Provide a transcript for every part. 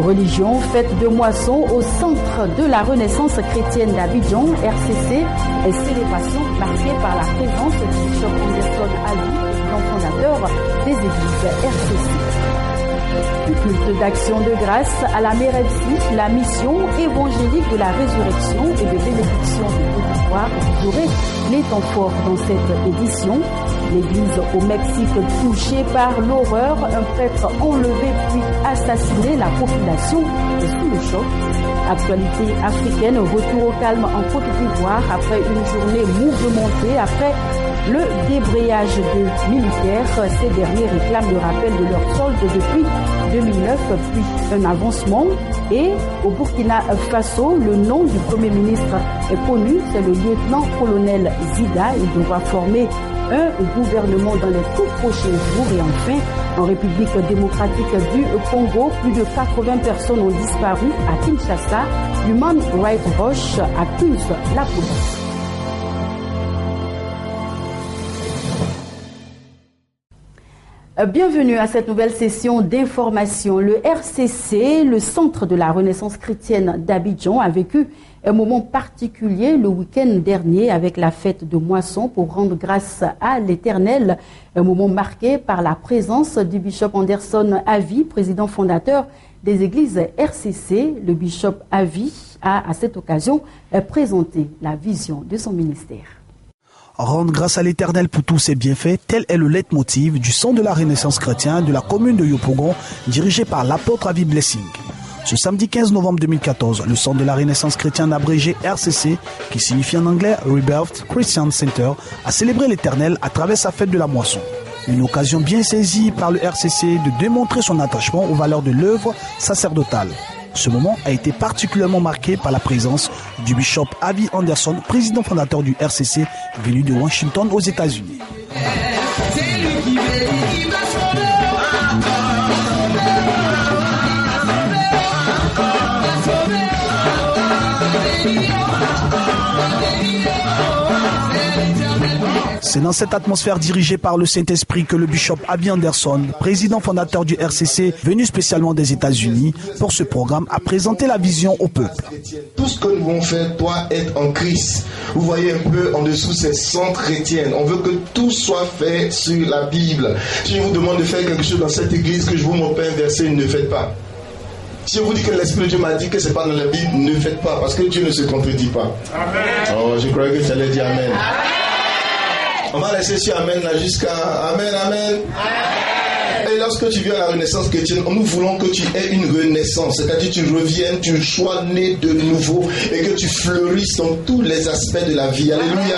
Religion, fête de moisson au centre de la Renaissance chrétienne d'Abidjan, RCC, et célébration marquée par la présence du bishop Anderson Ali, président fondateur des églises RCC. Le culte d'action de grâce à la Mérepsi, la mission évangélique de la résurrection et de bénédiction de Côte d'Ivoire durait les temps forts dans cette édition. L'église au Mexique touchée par l'horreur, un prêtre enlevé puis assassiné, la population est sous le choc. Actualité africaine, retour au calme en Côte d'Ivoire après une journée mouvementée, après le débrayage de militaires. Ces derniers réclament le rappel de leur solde depuis 2009, puis un avancement. Et au Burkina Faso, le nom du Premier ministre est connu, c'est le lieutenant-colonel Zida. Il devra former un gouvernement dans les tout prochains jours. Et enfin, en République démocratique du Congo, plus de 80 personnes ont disparu à Kinshasa. Human Rights Watch accuse la police. Bienvenue à cette nouvelle session d'information. Le RCC, le Centre de la Renaissance chrétienne d'Abidjan, a vécu un moment particulier le week-end dernier avec la fête de moisson pour rendre grâce à l'Éternel. Un moment marqué par la présence du bishop Anderson Ali, président fondateur des églises RCC. Le bishop Ali a à cette occasion présenté la vision de son ministère. Rendre grâce à l'Éternel pour tous ses bienfaits, tel est le leitmotiv du Centre de la Renaissance chrétienne de la commune de Yopougon, dirigé par l'apôtre Ali Blessing. Ce samedi 15 novembre 2014, le Centre de la Renaissance chrétienne abrégé RCC, qui signifie en anglais Rebirth Christian Center, a célébré l'Éternel à travers sa fête de la moisson. Une occasion bien saisie par le RCC de démontrer son attachement aux valeurs de l'œuvre sacerdotale. Ce moment a été particulièrement marqué par la présence du bishop Ali Anderson, président fondateur du RCC, venu de Washington aux États-Unis. C'est dans cette atmosphère dirigée par le Saint-Esprit que le bishop Ali Anderson, président fondateur du RCC, venu spécialement des États-Unis pour ce programme, a présenté la vision au peuple. Tout ce que nous voulons faire doit être en Christ. Vous voyez un peu en dessous ces centres chrétiens. On veut que tout soit fait sur la Bible. Si je vous demande de faire quelque chose dans cette église, que je vous montre un verset, ne le faites pas. Si je vous dis que l'Esprit de Dieu m'a dit que ce n'est pas dans la Bible, ne le faites pas, parce que Dieu ne se contredit pas. Amen. Oh, je croyais que tu allais dire Amen. Amen. On va laisser sur Amen là jusqu'à Amen, Amen. Amen. Et lorsque tu viens à la Renaissance chrétienne, nous voulons que tu aies une renaissance, c'est-à-dire que tu reviennes, tu sois né de nouveau et que tu fleurisses dans tous les aspects de la vie. Alléluia.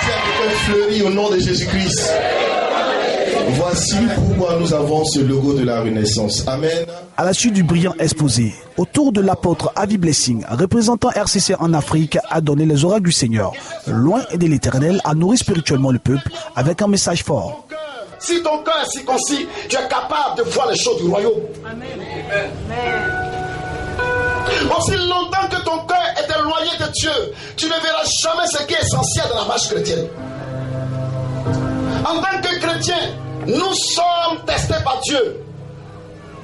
Tu fleuris au nom de Jésus-Christ. Voici pourquoi nous avons ce logo de la Renaissance. Amen. À la suite du brillant exposé, autour de l'apôtre Ali Blessing, représentant RCC en Afrique, a donné les oracles du Seigneur. Loin de l'Éternel, a nourri spirituellement le peuple avec un message fort. Si ton cœur est circoncis, tu es capable de voir les choses du royaume. Amen. Aussi longtemps que ton cœur est éloigné de Dieu, tu ne verras jamais ce qui est essentiel dans la marche chrétienne. En tant que chrétien, nous sommes testés par Dieu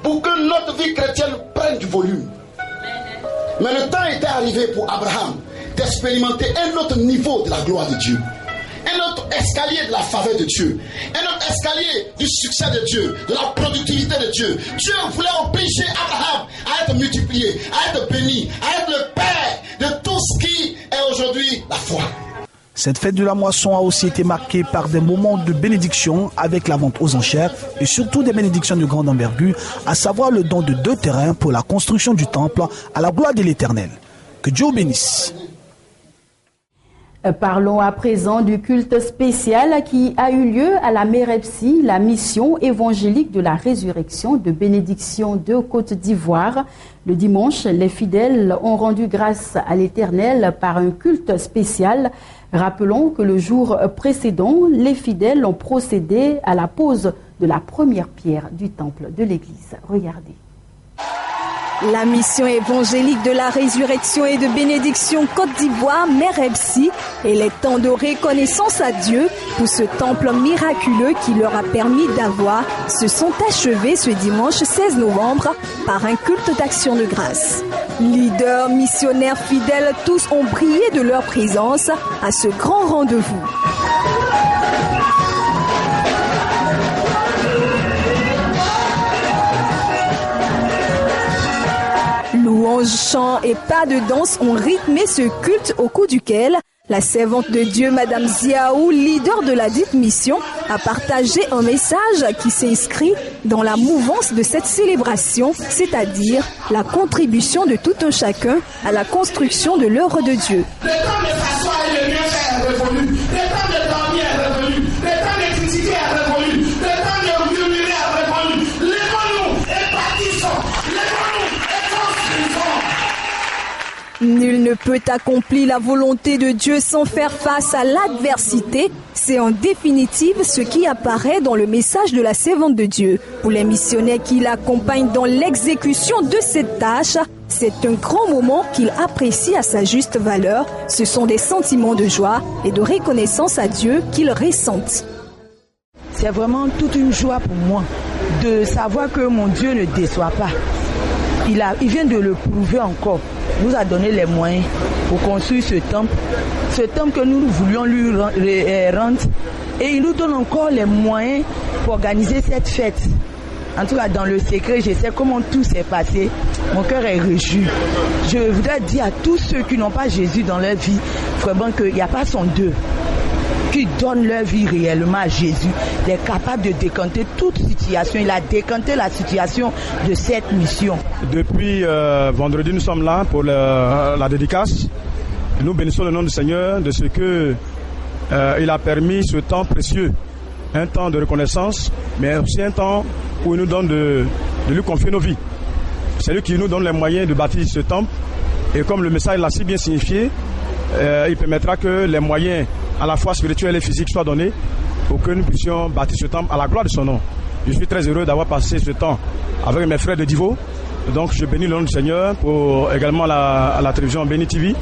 pour que notre vie chrétienne prenne du volume. Mais le temps était arrivé pour Abraham d'expérimenter un autre niveau de la gloire de Dieu, un autre escalier de la faveur de Dieu, un autre escalier du succès de Dieu, de la productivité de Dieu. Dieu voulait obliger Abraham à être multiplié, à être béni, à être le père de tout ce qui est aujourd'hui la foi. Cette fête de la moisson a aussi été marquée par des moments de bénédiction avec la vente aux enchères et surtout des bénédictions de grande envergure, à savoir le don de 2 terrains pour la construction du temple à la gloire de l'Éternel. Que Dieu bénisse. Parlons à présent du culte spécial qui a eu lieu à la Mérepsi, la mission évangélique de la résurrection de bénédiction de Côte d'Ivoire. Le dimanche, les fidèles ont rendu grâce à l'Éternel par un culte spécial. Rappelons que le jour précédent, les fidèles ont procédé à la pose de la première pierre du temple de l'église. Regardez. La mission évangélique de la résurrection et de bénédiction Côte d'Ivoire, Mère Ebsi, et les temps de reconnaissance à Dieu pour ce temple miraculeux qui leur a permis d'avoir se sont achevés ce dimanche 16 novembre par un culte d'action de grâce. Leaders, missionnaires fidèles, tous ont brillé de leur présence à ce grand rendez-vous. Louanges, chants et pas de danse ont rythmé ce culte au cours duquel la servante de Dieu, Madame Ziaou, leader de la dite mission, a partagé un message qui s'inscrit dans la mouvance de cette célébration, c'est-à-dire la contribution de tout un chacun à la construction de l'œuvre de Dieu. Le temps de s'asseoir et de bien faire est révolu. Le temps de dormir est révolu. Le temps de critiquer est révolu. Le temps de murmurer est révolu. Lèvons-nous et bâtissons. Lèvons-nous et construisons. Nul ne peut accomplir la volonté de Dieu sans faire face à l'adversité. C'est en définitive ce qui apparaît dans le message de la servante de Dieu. Pour les missionnaires qui l'accompagnent dans l'exécution de cette tâche, c'est un grand moment qu'ils apprécient à sa juste valeur. Ce sont des sentiments de joie et de reconnaissance à Dieu qu'ils ressentent. C'est vraiment toute une joie pour moi de savoir que mon Dieu ne déçoit pas. Il vient de le prouver encore. Il nous a donné les moyens pour construire ce temple que nous voulions lui rendre. Et il nous donne encore les moyens pour organiser cette fête. En tout cas, dans le secret, je sais comment tout s'est passé. Mon cœur est réjoui. Je voudrais dire à tous ceux qui n'ont pas Jésus dans leur vie, vraiment qu'il n'y a pas son Dieu qui donne leur vie réellement à Jésus. Il est capable de décanter toute situation. Il a décanté la situation de cette mission. Depuis vendredi, nous sommes là pour la dédicace. Nous bénissons le nom du Seigneur de ce que il a permis ce temps précieux. Un temps de reconnaissance, mais aussi un temps où il nous donne de lui confier nos vies. C'est lui qui nous donne les moyens de bâtir ce temple. Et comme le message l'a si bien signifié, il permettra que les moyens à la fois spirituels et physiques soient donnés pour que nous puissions bâtir ce temple à la gloire de son nom. Je suis très heureux d'avoir passé ce temps avec mes frères de Divo. Donc je bénis le nom du Seigneur pour également la télévision Béni TV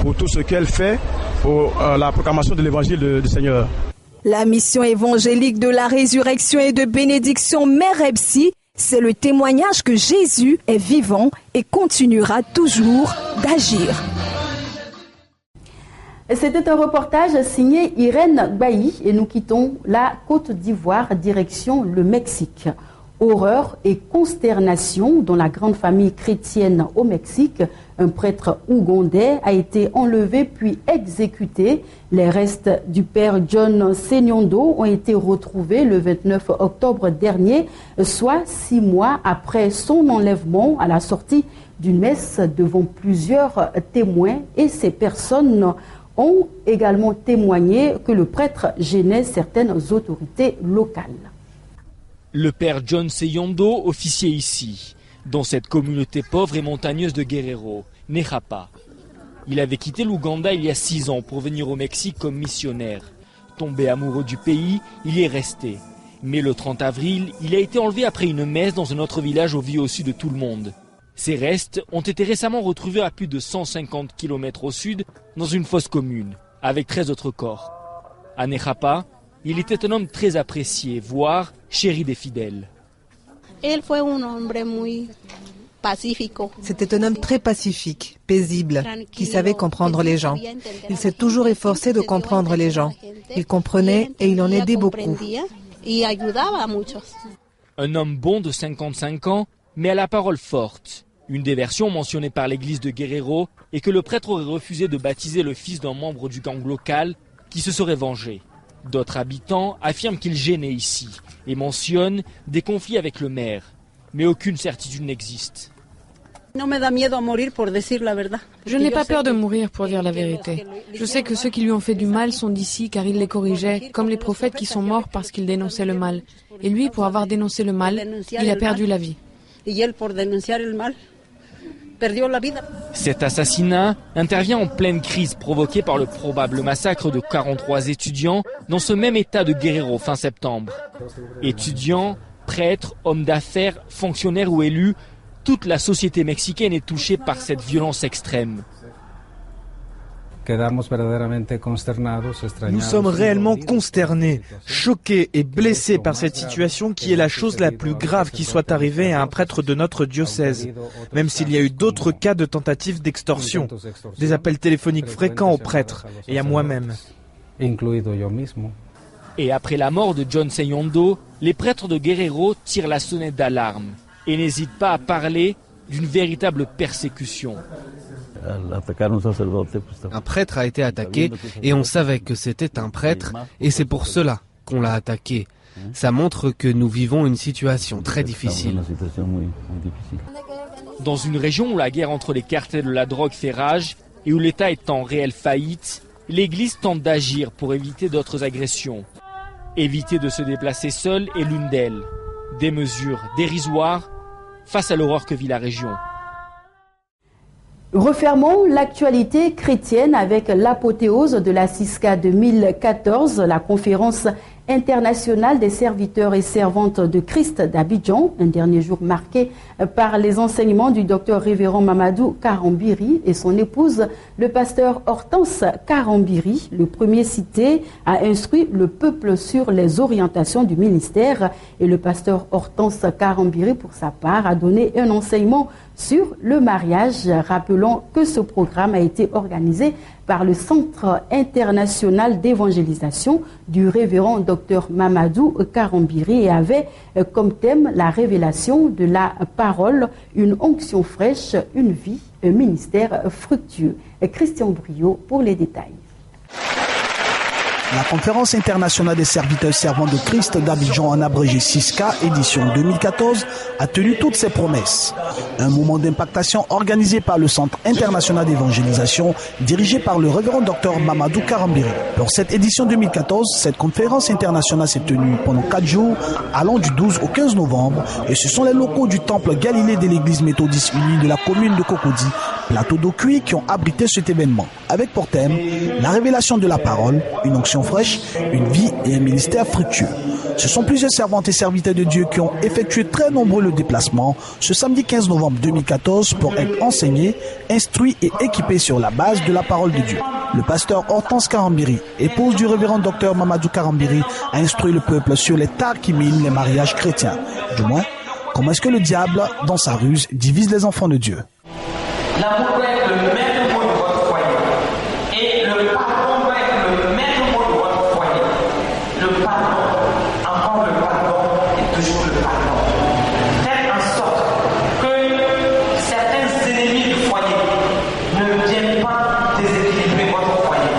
pour tout ce qu'elle fait pour la proclamation de l'évangile du Seigneur. La mission évangélique de la résurrection et de bénédiction Mère Ebsi, c'est le témoignage que Jésus est vivant et continuera toujours d'agir. C'était un reportage signé Irène Bailly et nous quittons la Côte d'Ivoire direction le Mexique. Horreur et consternation dans la grande famille chrétienne au Mexique. Un prêtre ougandais a été enlevé puis exécuté. Les restes du père John Senyondo ont été retrouvés le 29 octobre dernier, soit 6 mois après son enlèvement à la sortie d'une messe devant plusieurs témoins. Et ces personnes ont également témoigné que le prêtre gênait certaines autorités locales. Le père John Senyondo officiait ici, dans cette communauté pauvre et montagneuse de Guerrero, Nejapa. Il avait quitté l'Ouganda il y a 6 ans pour venir au Mexique comme missionnaire. Tombé amoureux du pays, il y est resté. Mais le 30 avril, il a été enlevé après une messe dans un autre village au sud de tout le monde. Ses restes ont été récemment retrouvés à plus de 150 km au sud, dans une fosse commune, avec 13 autres corps. À Nejapa, il était un homme très apprécié, voire chéri des fidèles. C'était un homme très pacifique, paisible, qui savait comprendre les gens. Il s'est toujours efforcé de comprendre les gens. Il comprenait et il en aidait beaucoup. Un homme bon de 55 ans, mais à la parole forte. Une des versions mentionnées par l'église de Guerrero est que le prêtre aurait refusé de baptiser le fils d'un membre du gang local qui se serait vengé. D'autres habitants affirment qu'il gênait ici et mentionnent des conflits avec le maire. Mais aucune certitude n'existe. Je n'ai pas peur de mourir pour dire la vérité. Je sais que ceux qui lui ont fait du mal sont d'ici car il les corrigeait, comme les prophètes qui sont morts parce qu'ils dénonçaient le mal. Et lui, pour avoir dénoncé le mal, il a perdu la vie. Cet assassinat intervient en pleine crise provoquée par le probable massacre de 43 étudiants dans ce même état de Guerrero fin septembre. Étudiants, prêtres, hommes d'affaires, fonctionnaires ou élus, Toute la société mexicaine est touchée par cette violence extrême. Nous sommes réellement consternés, choqués et blessés par cette situation qui est la chose la plus grave qui soit arrivée à un prêtre de notre diocèse, même s'il y a eu d'autres cas de tentatives d'extorsion, des appels téléphoniques fréquents aux prêtres et à moi-même. Et après la mort de John Seyondo, les prêtres de Guerrero tirent la sonnette d'alarme et n'hésitent pas à parler d'une véritable persécution. Un prêtre a été attaqué et on savait que c'était un prêtre et c'est pour cela qu'on l'a attaqué. Ça montre que nous vivons une situation très difficile. Dans une région où la guerre entre les cartels de la drogue fait rage et où l'État est en réelle faillite, l'Église tente d'agir pour éviter d'autres agressions. Éviter de se déplacer seul est l'une d'elles. Des mesures dérisoires face à l'horreur que vit la région. Refermons l'actualité chrétienne avec l'apothéose de la CISCA 2014, la conférence internationale des serviteurs et servantes de Christ d'Abidjan, un dernier jour marqué par les enseignements du docteur révérend Mamadou Karambiri et son épouse, le pasteur Hortense Karambiri. Le premier cité a instruit le peuple sur les orientations du ministère et le pasteur Hortense Karambiri, pour sa part, a donné un enseignement sur le mariage. Rappelons que ce programme a été organisé par le Centre international d'évangélisation du révérend Dr Mamadou Karambiri et avait comme thème la révélation de la parole, une onction fraîche, une vie, un ministère fructueux. Christian Brio pour les détails. La conférence internationale des serviteurs et servantes de Christ d'Abidjan, en abrégé CISCA, édition 2014, a tenu toutes ses promesses. Un moment d'impactation organisé par le Centre international d'évangélisation, dirigé par le révérend Dr Mamadou Karambiri. Pour cette édition 2014, cette conférence internationale s'est tenue pendant 4 jours, allant du 12 au 15 novembre, et ce sont les locaux du temple Galilée de l'église méthodiste unie de la commune de Cocody, plateau d'Okuy, qui ont abrité cet événement, avec pour thème la révélation de la parole, une onction fraîche, une vie et un ministère fructueux. Ce sont plusieurs servantes et serviteurs de Dieu qui ont effectué très nombreux le déplacement ce samedi 15 novembre 2014 pour être enseignés, instruits et équipés sur la base de la parole de Dieu. Le pasteur Hortense Karambiri, épouse du révérend Dr Mamadou Karambiri, a instruit le peuple sur les tares qui minent les mariages chrétiens. Du moins, comment est-ce que le diable, dans sa ruse, divise les enfants de Dieu. L'amour doit être le maître mot de votre foyer. Et le pardon doit être le maître mot de votre foyer. Le pardon, encore le pardon et toujours le pardon. Faites en sorte que certains ennemis du foyer ne viennent pas déséquilibrer votre foyer.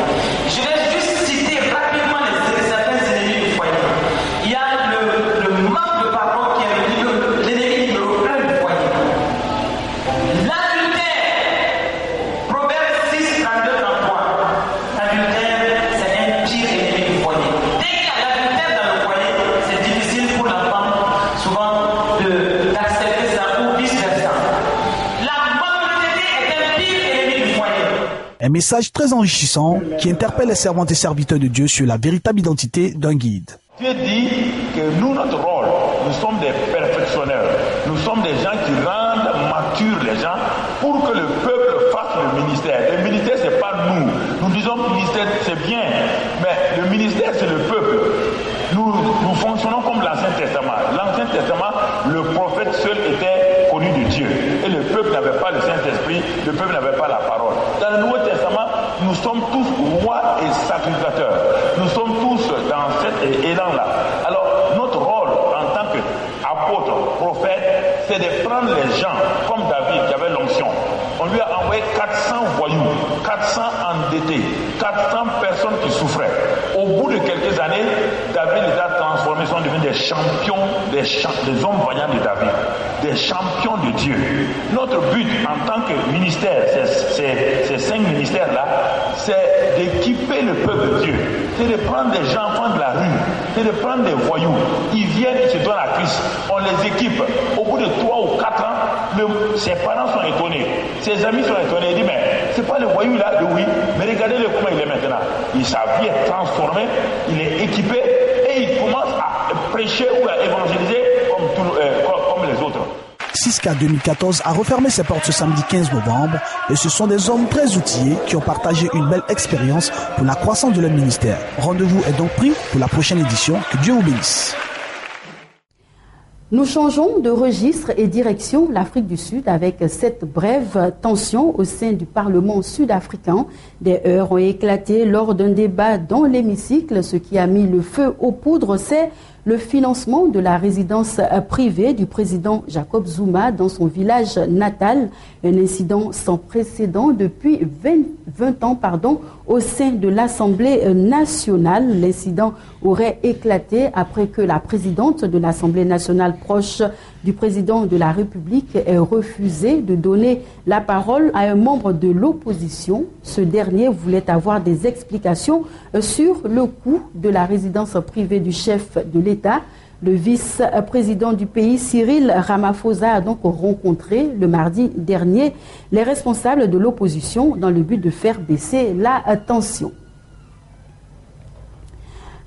Je vais juste citer rapidement certains ennemis du foyer. Il y a le manque de pardon qui est l'ennemi numéro 1 du foyer. Un message très enrichissant qui interpelle les servantes et serviteurs de Dieu sur la véritable identité d'un guide. Dieu dit que nous, notre rôle, nous sommes des perfectionneurs. Nous sommes des gens qui rendent matures les gens pour que le peuple fasse le ministère. Le ministère, ce n'est pas nous. Nous disons que le ministère, c'est bien, mais le ministère, c'est le peuple. Nous fonctionnons comme l'Ancien Testament. L'Ancien Testament, le prophète seul était connu de Dieu. Et le peuple n'avait pas le Saint-Esprit, le peuple n'avait pas la parole. Dans le Nouveau Testament, nous sommes tous rois et sacrificateurs. Nous sommes tous dans cet élan-là. Alors, notre rôle en tant qu'apôtre, prophète, c'est de prendre les gens, comme David qui avait l'onction. On lui a envoyé 400 voyous, 400 endettés, 400 personnes qui souffraient. Au bout de quelques années, David les a transformés, ils sont devenus des champions, des hommes voyants de David, des champions de Dieu. Notre but en tant que ministère, ces 5 ministères-là, c'est d'équiper le peuple de Dieu. C'est de prendre des gens, enfants de la rue, c'est de prendre des voyous. Ils viennent, ils se donnent à Christ. On les équipe. Au bout de 3 ou 4 ans, ses parents sont étonnés. Ses amis sont étonnés. Ils disent, mais c'est pas le voyou là? Oui, mais regardez-le comment il est maintenant. Sa vie est transformée, il est équipé et il commence à prêcher ou à évangéliser comme les autres. CISCA 2014 a refermé ses portes ce samedi 15 novembre et ce sont des hommes très outillés qui ont partagé une belle expérience pour la croissance de leur ministère. Rendez-vous est donc pris pour la prochaine édition. Que Dieu vous bénisse. Nous changeons de registre et direction l'Afrique du Sud avec cette brève tension au sein du Parlement sud-africain. Des heurts ont éclaté lors d'un débat dans l'hémicycle. Ce qui a mis le feu aux poudres, c'est le financement de la résidence privée du président Jacob Zuma dans son village natal. Un incident sans précédent depuis 20 ans au sein de l'Assemblée nationale. L'incident aurait éclaté après que la présidente de l'Assemblée nationale proche du président de la République ait refusé de donner la parole à un membre de l'opposition. Ce dernier voulait avoir des explications sur le coût de la résidence privée du chef de l'État. Le vice-président du pays, Cyril Ramaphosa, a donc rencontré le mardi dernier les responsables de l'opposition dans le but de faire baisser la tension.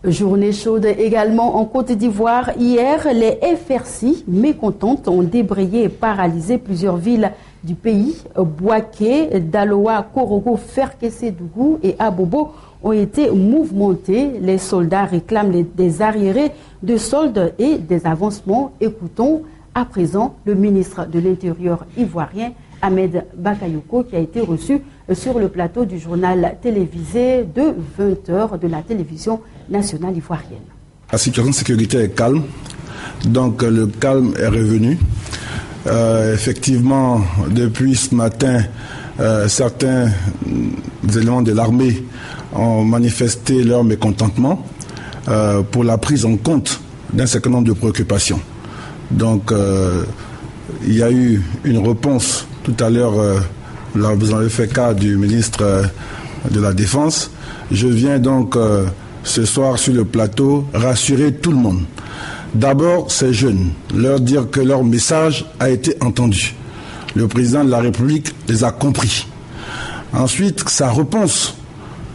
Journée chaude également en Côte d'Ivoire. Hier, les FRC mécontentes ont débrayé et paralysé plusieurs villes du pays. Bouaké, Daloa, Korogo, Ferkessé-Dougou et Abobo ont été mouvementés. Les soldats réclament des arriérés de soldes et des avancements. Écoutons à présent le ministre de l'Intérieur ivoirien, Ahmed Bakayoko, qui a été reçu sur le plateau du journal télévisé de 20h de la télévision nationale ivoirienne. La situation de sécurité est calme, donc le calme est revenu. Effectivement, depuis ce matin, certains éléments de l'armée ont manifesté leur mécontentement pour la prise en compte d'un certain nombre de préoccupations. Donc, il y a eu une réponse tout à l'heure, là vous en avez fait cas du ministre de la Défense. Je viens donc ce soir sur le plateau rassurer tout le monde. D'abord, ces jeunes, leur dire que leur message a été entendu. Le président de la République les a compris. Ensuite, sa réponse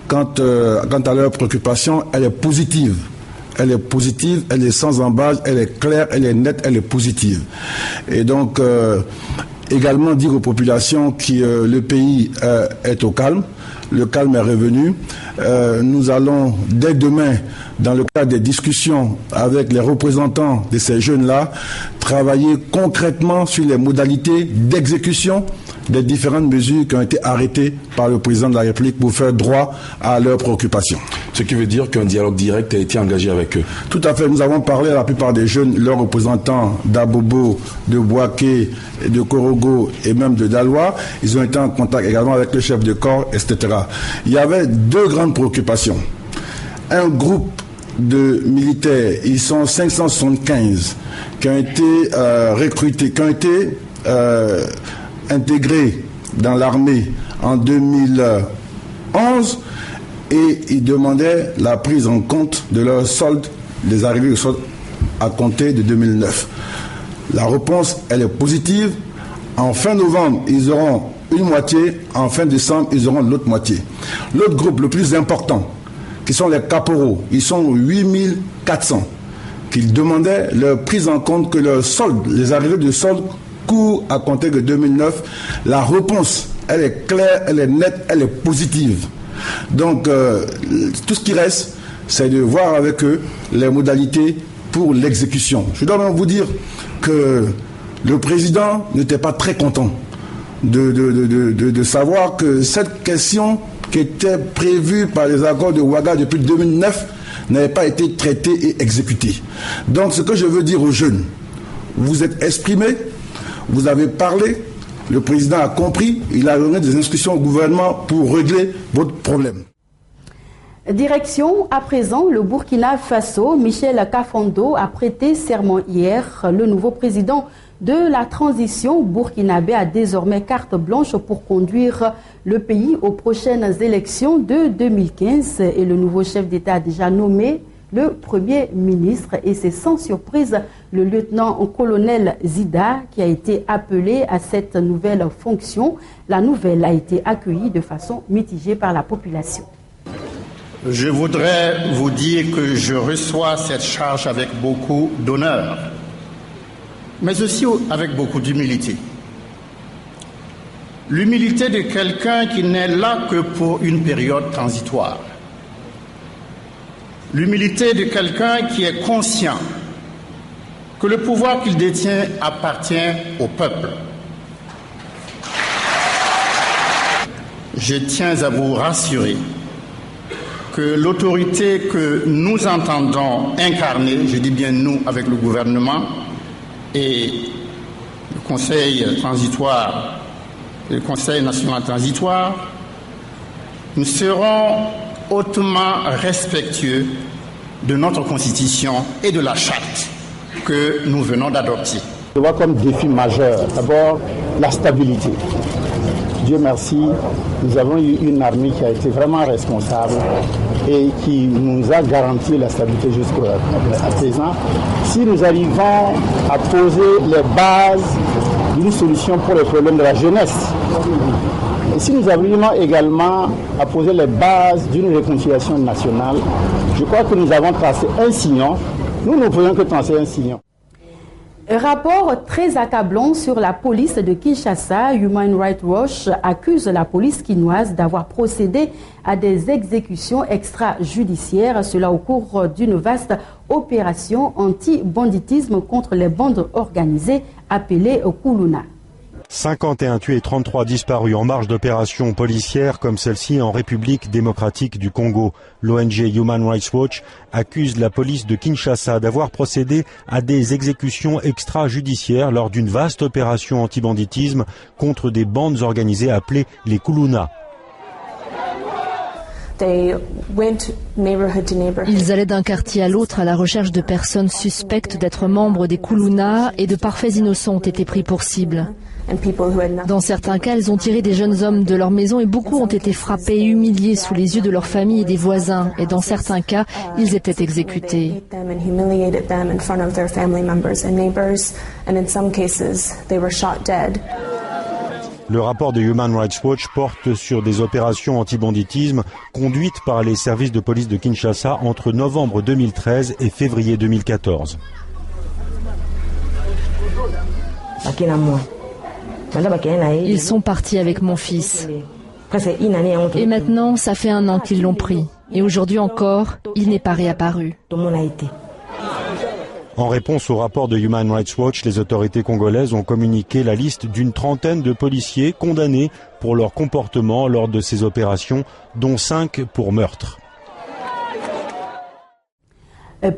quant à leurs préoccupations, elle est positive. Elle est positive, elle est sans embâche, elle est claire, elle est nette, elle est positive. Et donc, également dire aux populations que le pays est au calme. Le calme est revenu. Nous allons, dès demain, dans le cadre des discussions avec les représentants de ces jeunes-là, travailler concrètement sur les modalités d'exécution des différentes mesures qui ont été arrêtées par le président de la République pour faire droit à leurs préoccupations. Ce qui veut dire qu'un dialogue direct a été engagé avec eux. Tout à fait. Nous avons parlé à la plupart des jeunes, leurs représentants d'Abobo, de Bouaké, de Korogo et même de Daloa. Ils ont été en contact également avec le chef de corps, etc. Il y avait deux grandes préoccupations. Un groupe de militaires, ils sont 575, qui ont été recrutés, qui ont été intégrés dans l'armée en 2011 et ils demandaient la prise en compte de leurs soldes, des arrivées de soldes à compter de 2009. La réponse, elle est positive. En fin novembre, ils auront une moitié. En fin décembre, ils auront l'autre moitié. L'autre groupe, le plus important, qui sont les caporaux, ils sont 8400, qui demandaient leur prise en compte que leurs soldes, les arrivées de soldes, court à compter de 2009. La réponse, elle est claire, elle est nette, elle est positive. Donc, tout ce qui reste, c'est de voir avec eux les modalités pour l'exécution. Je dois même vous dire que le président n'était pas très content de savoir que cette question qui était prévue par les accords de Ouaga depuis 2009 n'avait pas été traitée et exécutée. Donc, ce que je veux dire aux jeunes, vous êtes exprimés, vous avez parlé, le président a compris, il a donné des instructions au gouvernement pour régler votre problème. Direction à présent le Burkina Faso. Michel Kafando a prêté serment hier. Le nouveau président de la transition burkinabé a désormais carte blanche pour conduire le pays aux prochaines élections de 2015. Et le nouveau chef d'État a déjà nommé le Premier ministre et c'est sans surprise le lieutenant-colonel Zida qui a été appelé à cette nouvelle fonction. La nouvelle a été accueillie de façon mitigée par la population. Je voudrais vous dire que je reçois cette charge avec beaucoup d'honneur. mais aussi avec beaucoup d'humilité. L'humilité de quelqu'un qui n'est là que pour une période transitoire. L'humilité de quelqu'un qui est conscient que le pouvoir qu'il détient appartient au peuple. Je tiens à vous rassurer que l'autorité que nous entendons incarner, je dis bien nous avec le gouvernement et le Conseil transitoire, le Conseil national transitoire, nous serons hautement respectueux de notre Constitution et de la Charte que nous venons d'adopter. Je vois comme défi majeur, d'abord la stabilité. Dieu merci, nous avons eu une armée qui a été vraiment responsable et qui nous a garanti la stabilité jusqu'à présent. Si nous arrivons à poser les bases d'une solution pour les problèmes de la jeunesse, et si nous arrivons également à poser les bases d'une réconciliation nationale, je crois que nous avons tracé un sillon. Nous ne pouvons que tracer un sillon. Rapport très accablant sur la police de Kinshasa. Human Rights Watch accuse la police quinoise d'avoir procédé à des exécutions extrajudiciaires, cela au cours d'une vaste opération anti-banditisme contre les bandes organisées appelées Kuluna. 51 tués et 33 disparus en marge d'opérations policières comme celle-ci en République démocratique du Congo. L'ONG Human Rights Watch accuse la police de Kinshasa d'avoir procédé à des exécutions extrajudiciaires lors d'une vaste opération anti-banditisme contre des bandes organisées appelées les Kuluna. Ils allaient d'un quartier à l'autre à la recherche de personnes suspectes d'être membres des Kuluna et de parfaits innocents ont été pris pour cible. Dans certains cas, ils ont tiré des jeunes hommes de leur maison et beaucoup ont été frappés et humiliés sous les yeux de leur famille et des voisins. Et dans certains cas, ils étaient exécutés. Le rapport de Human Rights Watch porte sur des opérations anti-banditisme conduites par les services de police de Kinshasa entre novembre 2013 et février 2014. Ils sont partis avec mon fils. Et maintenant, ça fait 1 an qu'ils l'ont pris. Et aujourd'hui encore, il n'est pas réapparu. En réponse au rapport de Human Rights Watch, les autorités congolaises ont communiqué la liste d'une trentaine de policiers condamnés pour leur comportement lors de ces opérations, dont 5 pour meurtre.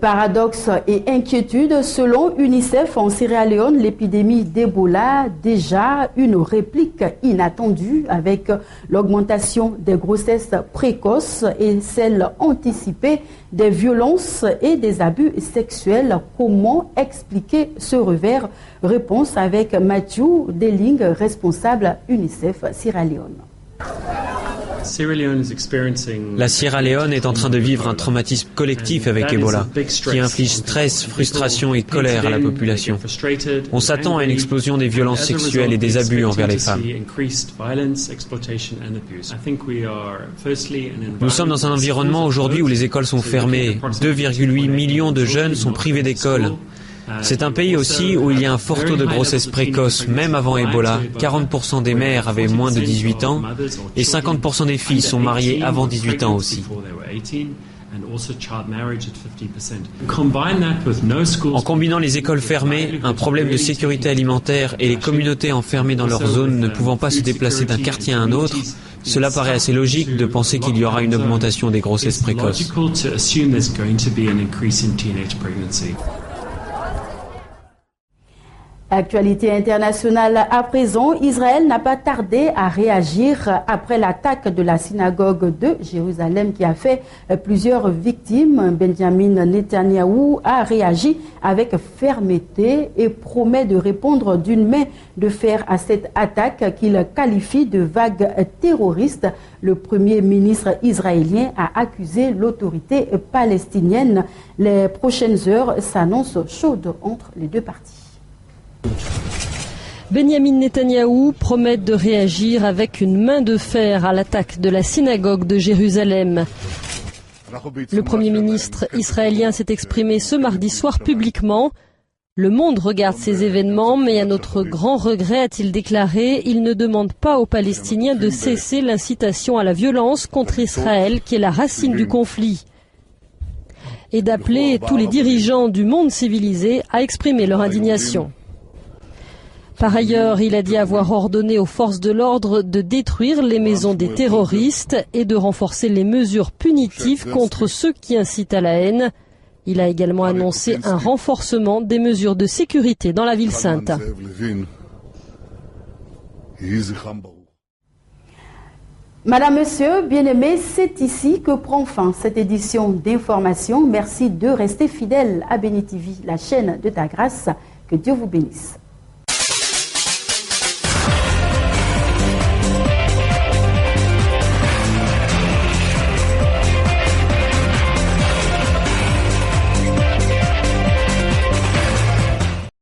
Paradoxe et inquiétude, selon UNICEF en Sierra Leone, l'épidémie d'Ebola, déjà une réplique inattendue avec l'augmentation des grossesses précoces et celle anticipée des violences et des abus sexuels. Comment expliquer ce revers? Réponse avec Matthew Deling, responsable UNICEF Sierra Leone. La Sierra Leone est en train de vivre un traumatisme collectif avec Ebola, qui inflige stress, frustration et colère à la population. On s'attend à une explosion des violences sexuelles et des abus envers les femmes. Nous sommes dans un environnement aujourd'hui où les écoles sont fermées. 2,8 millions de jeunes sont privés d'école. C'est un pays aussi où il y a un fort taux de grossesse précoce, même avant Ebola. 40% des mères avaient moins de 18 ans et 50% des filles sont mariées avant 18 ans aussi. En combinant les écoles fermées, un problème de sécurité alimentaire et les communautés enfermées dans leur zone ne pouvant pas se déplacer d'un quartier à un autre, cela paraît assez logique de penser qu'il y aura une augmentation des grossesses précoces. Actualité internationale à présent, Israël n'a pas tardé à réagir après l'attaque de la synagogue de Jérusalem qui a fait plusieurs victimes. Benjamin Netanyahou a réagi avec fermeté et promet de répondre d'une main de fer à cette attaque qu'il qualifie de vague terroriste. Le Premier ministre israélien a accusé l'autorité palestinienne. Les prochaines heures s'annoncent chaudes entre les deux parties. Benjamin Netanyahou promet de réagir avec une main de fer à l'attaque de la synagogue de Jérusalem. Le Premier ministre israélien s'est exprimé ce mardi soir publiquement. Le monde regarde ces événements, mais à notre grand regret, a-t-il déclaré, il ne demande pas aux Palestiniens de cesser l'incitation à la violence contre Israël, qui est la racine du conflit, et d'appeler tous les dirigeants du monde civilisé à exprimer leur indignation. Par ailleurs, il a dit avoir ordonné aux forces de l'ordre de détruire les maisons des terroristes et de renforcer les mesures punitives contre ceux qui incitent à la haine. Il a également annoncé un renforcement des mesures de sécurité dans la ville sainte. Madame, Monsieur, bien-aimés, c'est ici que prend fin cette édition d'information. Merci de rester fidèles à Béni TV, la chaîne de ta grâce. Que Dieu vous bénisse.